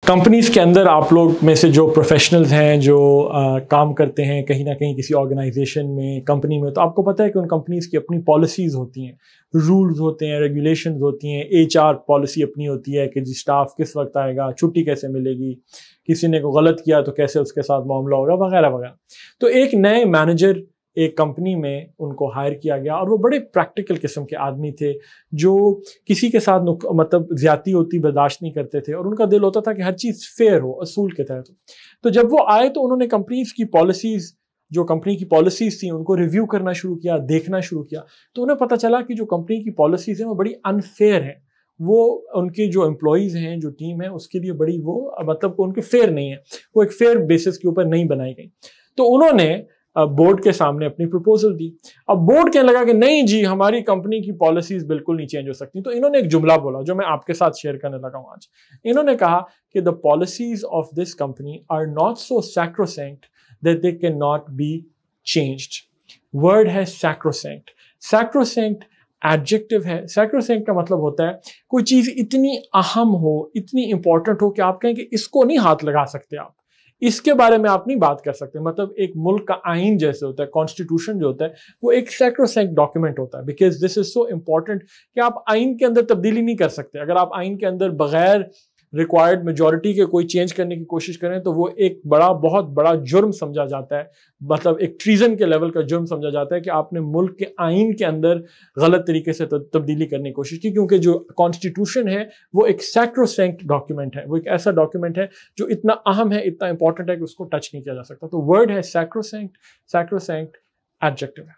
Companies के अंदर आप लोग में से जो प्रोफेशनल्स हैं जो काम करते हैं कहीं ना कहीं किसी ऑर्गेनाइजेशन में, कंपनी में, तो आपको पता है कि उन कंपनीज़ की अपनी पॉलिसीज़ होती हैं, रूल्स होते हैं, रेगुलेशंस होती हैं, एचआर पॉलिसी अपनी होती है कि जी स्टाफ किस वक्त आएगा, छुट्टी कैसे मिलेगी, किसी ने को गलत किया तो कैसे उसके साथ मामला होगा, वगैरह वगैरह। तो एक नए मैनेजर एक कंपनी में उनको हायर किया गया और वो बड़े प्रैक्टिकल किस्म के आदमी थे जो किसी के साथ मतलब ज्यादती होती बर्दाश्त नहीं करते थे और उनका दिल होता था कि हर चीज़ फेयर हो, असूल के तहत हो। तो जब वो आए तो उन्होंने कंपनीज की पॉलिसीज़, जो कंपनी की पॉलिसीज़ थी, उनको रिव्यू करना शुरू किया, देखना शुरू किया। तो उन्हें पता चला कि जो कंपनी की पॉलिसीज़ हैं वो बड़ी अनफेयर हैं, वो उनके जो एम्प्लॉयज़ हैं, जो टीम है, उसके लिए बड़ी वो मतलब उनके फेयर नहीं है, वो एक फेयर बेसिस के ऊपर नहीं बनाई गई। तो उन्होंने बोर्ड के सामने अपनी प्रपोजल दी। अब बोर्ड कहने लगा कि नहीं जी, हमारी कंपनी की पॉलिसीज बिल्कुल नहीं चेंज हो सकती। तो इन्होंने एक जुमला बोला जो मैं आपके साथ शेयर करने लगा हूं आज। इन्होंने कहा कि the policies of this company are not so sacrosanct that they can not be changed. Word है सैक्रोसेंक्ट। सैक्रोसेंक्ट एडजेक्टिव है। सैक्रोसेंक्ट का मतलब होता है कोई चीज इतनी अहम हो, इतनी इंपॉर्टेंट हो कि आप कहें कि इसको नहीं हाथ लगा सकते, आप इसके बारे में आप नहीं बात कर सकते। मतलब एक मुल्क का आइन जैसे होता है, कॉन्स्टिट्यूशन जो होता है, वो एक सैक्रोसेंक्ट डॉक्यूमेंट होता है because this is so important कि आप आइन के अंदर तब्दीली नहीं कर सकते। अगर आप आइन के अंदर बगैर रिक्वायर्ड मेजॉरिटी के कोई चेंज करने की कोशिश करें तो वो एक बहुत बड़ा जुर्म समझा जाता है, मतलब एक ट्रीजन के लेवल का जुर्म समझा जाता है कि आपने मुल्क के आइन के अंदर गलत तरीके से तब्दीली करने की कोशिश की, क्योंकि जो कॉन्स्टिट्यूशन है वो एक सैक्रोसेंक्ट डॉक्यूमेंट है, वो एक ऐसा डॉक्यूमेंट है जो इतना अहम है, इतना इंपॉर्टेंट है कि उसको टच नहीं किया जा सकता। तो वर्ड है सैक्रोसेंक्ट। सैक्रोसेंक्ट एडजेक्टिव है।